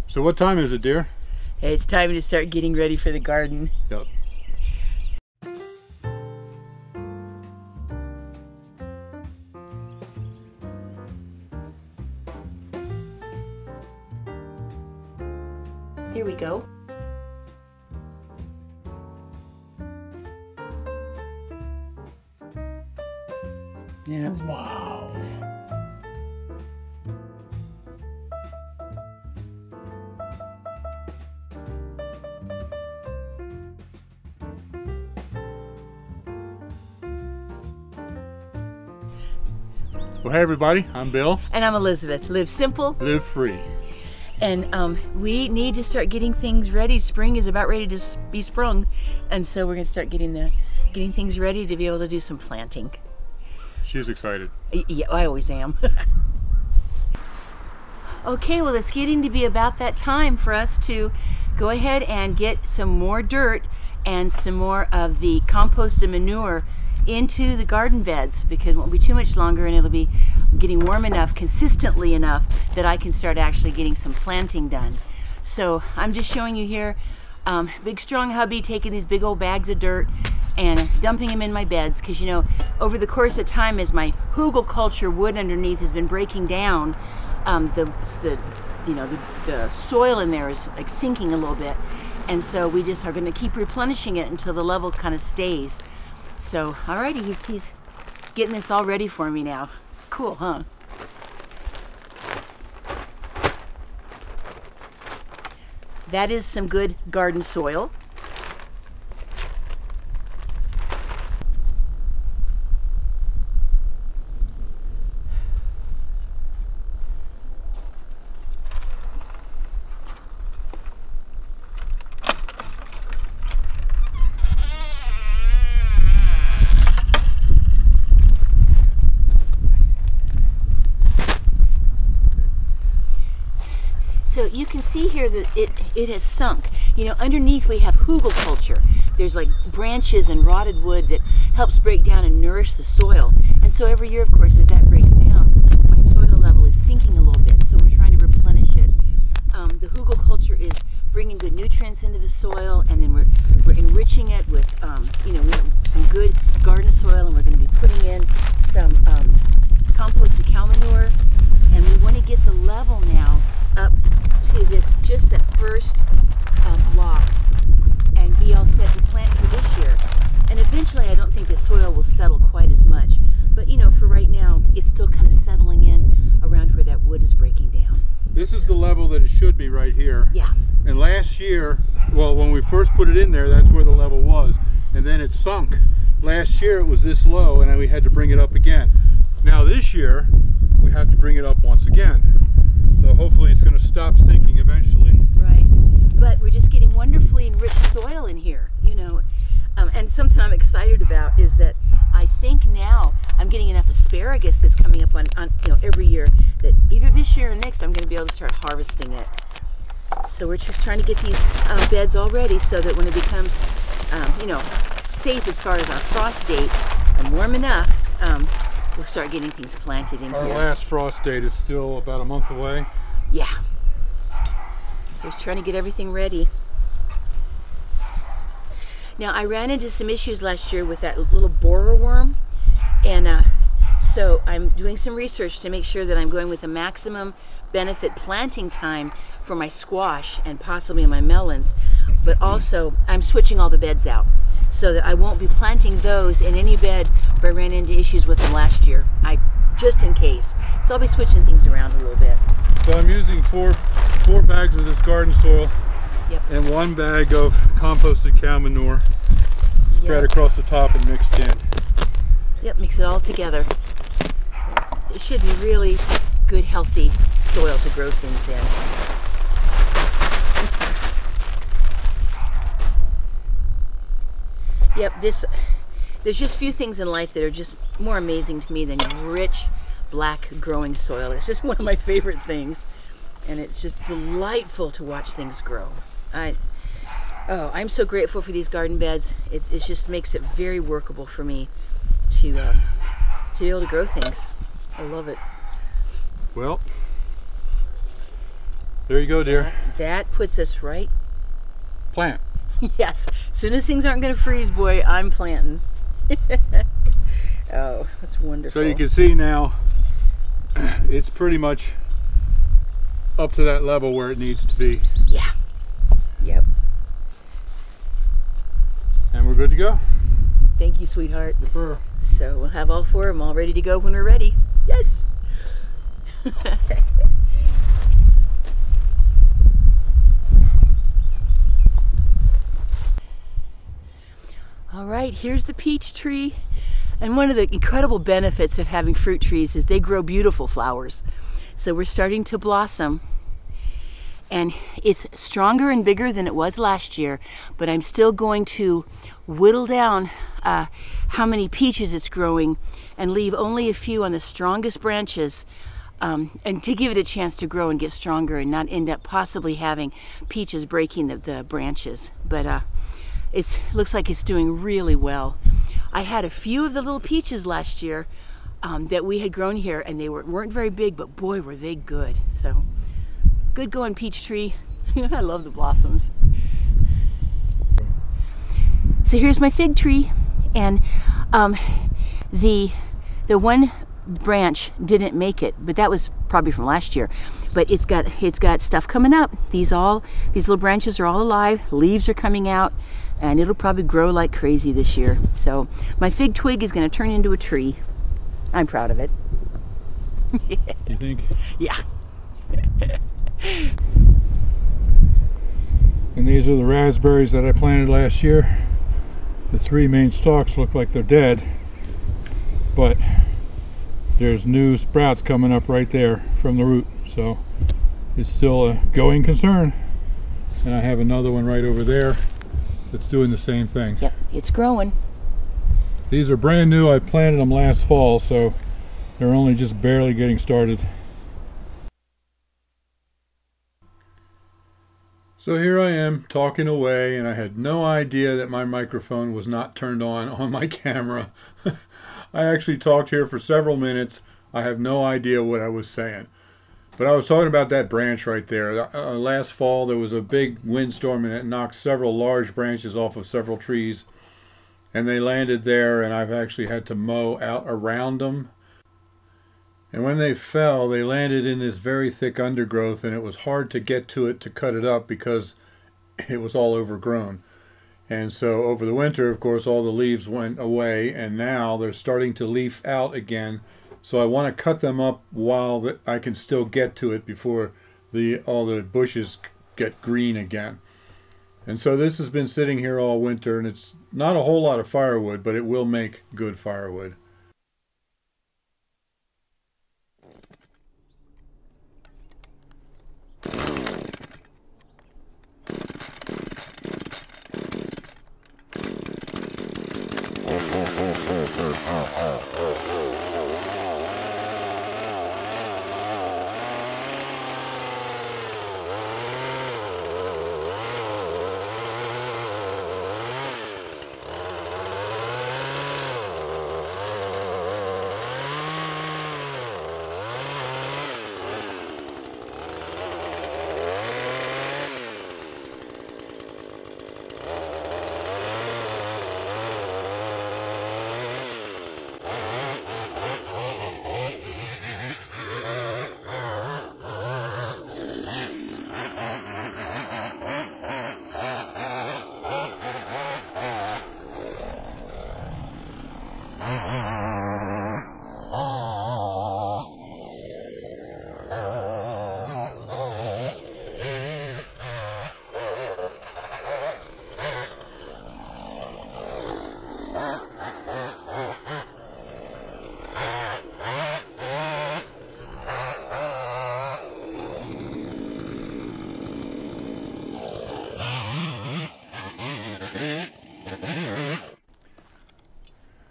So what time is it, dear? It's time to start getting ready for the garden. Yep. Here we go. Yeah. Wow. Well, hey everybody, I'm Bill. And I'm Elizabeth. Live simple. Live free. And we need to start getting things ready. Spring is about ready to be sprung. And so we're going to start getting things ready to be able to do some planting. She's excited. Yeah, I always am. Okay, well, it's getting to be about that time for us to go ahead and get some more dirt and some more of the compost and manure into the garden beds, because it won't be too much longer and it'll be getting warm enough, consistently enough, that I can start actually getting some planting done. So I'm just showing you here, big strong hubby taking these big old bags of dirt and dumping them in my beds, because, you know, over the course of time, as my hugelkultur wood underneath has been breaking down, the soil in there is like sinking a little bit, and so we just are going to keep replenishing it until the level kind of stays. So, alrighty, he's getting this all ready for me now. Cool, huh? That is some good garden soil. So you can see here that it has sunk. You know, underneath we have hugelkultur. There's like branches and rotted wood that helps break down and nourish the soil. And so every year, of course, as that breaks down, my soil level is sinking a little bit. So we're trying to replenish it. The hugelkultur is bringing good nutrients into the soil, and then we're enriching it with, we have some good garden soil, and we're going to be putting in some composted cow manure. And we want to get the level now up to just that first block and be all set to plant for this year. And eventually I don't think the soil will settle quite as much, but you know, for right now it's still kind of settling in around where that wood is breaking down. This is the level that it should be right here. Yeah. And last year, well, when we first put it in there, that's where the level was, and then it sunk. Last year it was this low, and then we had to bring it up again. Now this year we have to bring it up once again. So hopefully it's going to stop sinking eventually. Right, but we're just getting wonderfully enriched soil in here, you know. And something I'm excited about is that I think now I'm getting enough asparagus that's coming up on every year, that either this year or next I'm going to be able to start harvesting it. So we're just trying to get these beds all ready so that when it becomes, safe as far as our frost date and warm enough, we'll start getting things planted in here. Our last frost date is still about a month away. Yeah. So just trying to get everything ready. Now, I ran into some issues last year with that little borer worm, and so I'm doing some research to make sure that I'm going with the maximum benefit planting time for my squash and possibly my melons, but also I'm switching all the beds out so that I won't be planting those in any bed where I ran into issues with them last year, just in case. So I'll be switching things around a little bit. So I'm using four bags of this garden soil. Yep. And 1 bag of composted cow manure spread across the top and mixed in. Yep, mix it all together. So it should be really good, healthy soil to grow things in. Yep, there's just few things in life that are just more amazing to me than rich, black growing soil. It's just one of my favorite things. And it's just delightful to watch things grow. I'm so grateful for these garden beds. It just makes it very workable for me to be able to grow things. I love it. Well, There you go, dear. That puts us right. Plant. Yes. As soon as things aren't going to freeze, boy, I'm planting. Oh, that's wonderful. So you can see now, it's pretty much up to that level where it needs to be. Yeah. Yep. And we're good to go. Thank you, sweetheart. Yipper. So we'll have all 4 of them all ready to go when we're ready. Yes. All right, here's the peach tree. And one of the incredible benefits of having fruit trees is they grow beautiful flowers. So we're starting to blossom. And it's stronger and bigger than it was last year, but I'm still going to whittle down how many peaches it's growing and leave only a few on the strongest branches, and to give it a chance to grow and get stronger and not end up possibly having peaches breaking the branches. But it looks like it's doing really well. I had a few of the little peaches last year that we had grown here, and they weren't very big, but boy, were they good. So good going, peach tree. I love the blossoms. So here's my fig tree, and the one branch didn't make it, but that was probably from last year. But it's got stuff coming up. These little branches are all alive. Leaves are coming out, and it'll probably grow like crazy this year. So my fig twig is going to turn into a tree. I'm proud of it. You think? Yeah. And these are the raspberries that I planted last year. The 3 main stalks look like they're dead, but there's new sprouts coming up right there from the root, so it's still a going concern. And I have another one right over there that's doing the same thing. Yep, it's growing. These are brand new. I planted them last fall, so they're only just barely getting started. So here I am talking away, and I had no idea that my microphone was not turned on my camera. I actually talked here for several minutes. I have no idea what I was saying. But I was talking about that branch right there. Last fall there was a big windstorm and it knocked several large branches off of several trees. And they landed there, and I've actually had to mow out around them. And when they fell, they landed in this very thick undergrowth, and it was hard to get to it to cut it up because it was all overgrown. And so over the winter, of course, all the leaves went away, and now they're starting to leaf out again. So I want to cut them up while I can still get to it before all the bushes get green again. And so this has been sitting here all winter, and it's not a whole lot of firewood, but it will make good firewood.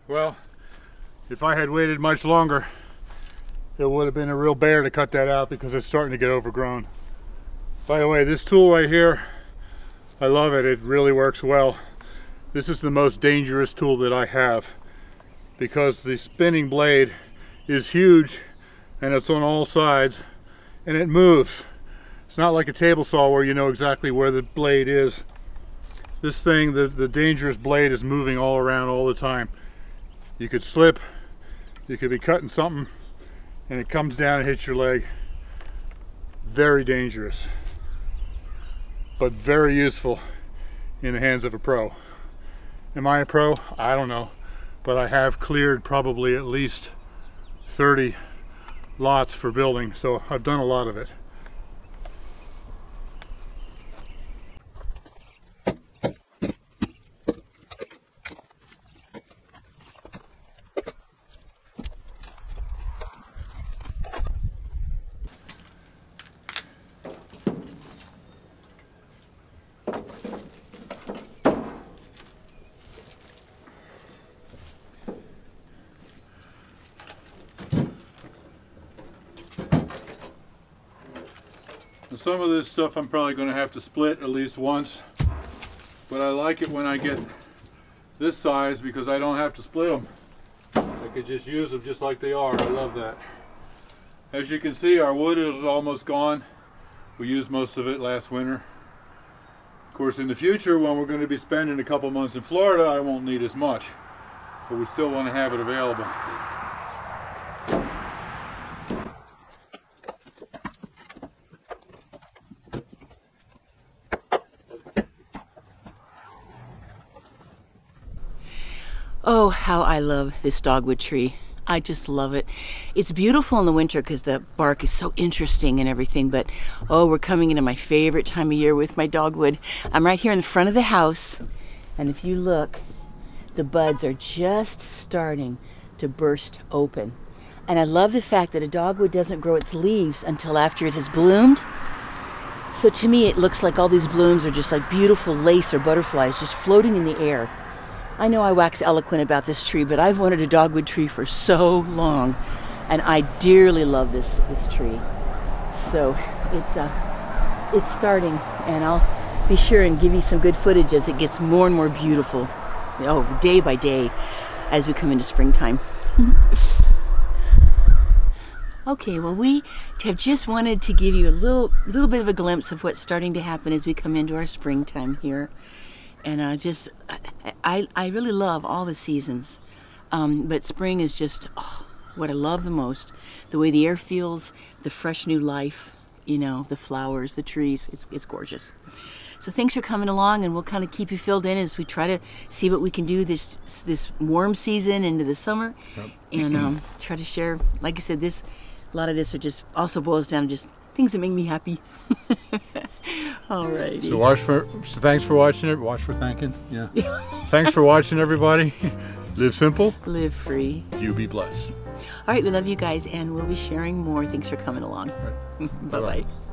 Well, if I had waited much longer, it would have been a real bear to cut that out because it's starting to get overgrown. By the way, this tool right here, I love it. It really works well. This is the most dangerous tool that I have because the spinning blade is huge and it's on all sides and it moves. It's not like a table saw where you know exactly where the blade is. This thing, the dangerous blade, is moving all around all the time. You could slip, you could be cutting something, and it comes down and hits your leg. Very dangerous, but very useful in the hands of a pro. Am I a pro? I don't know, but I have cleared probably at least 30 lots for building, so I've done a lot of it. Some of this stuff I'm probably going to have to split at least once, but I like it when I get this size because I don't have to split them. I could just use them just like they are. I love that. As you can see, our wood is almost gone. We used most of it last winter. Of course, in the future, when we're going to be spending a couple months in Florida, I won't need as much, but we still want to have it available. Oh, how I love this dogwood tree. I just love it. It's beautiful in the winter because the bark is so interesting and everything, but oh, we're coming into my favorite time of year with my dogwood. I'm right here in the front of the house, and if you look, the buds are just starting to burst open. And I love the fact that a dogwood doesn't grow its leaves until after it has bloomed. So to me, it looks like all these blooms are just like beautiful lace or butterflies just floating in the air. I know I wax eloquent about this tree, but I've wanted a dogwood tree for so long, and I dearly love this tree. So it's starting, and I'll be sure and give you some good footage as it gets more and more beautiful, oh, day by day, as we come into springtime. Okay, well, we have just wanted to give you a little bit of a glimpse of what's starting to happen as we come into our springtime here. And I really love all the seasons, but spring is just what I love the most. The way the air feels, the fresh new life, you know, the flowers, the trees, it's gorgeous. So thanks for coming along, and we'll kind of keep you filled in as we try to see what we can do this warm season into the summer. Yep. And try to share, like I said, a lot of this are just also boils down to just things that make me happy. Alrighty. So thanks for watching it. Watch for thanking. Yeah. Thanks for watching, everybody. Live simple. Live free. You be blessed. All right, we love you guys, and we'll be sharing more. Thanks for coming along. Right. Bye-bye.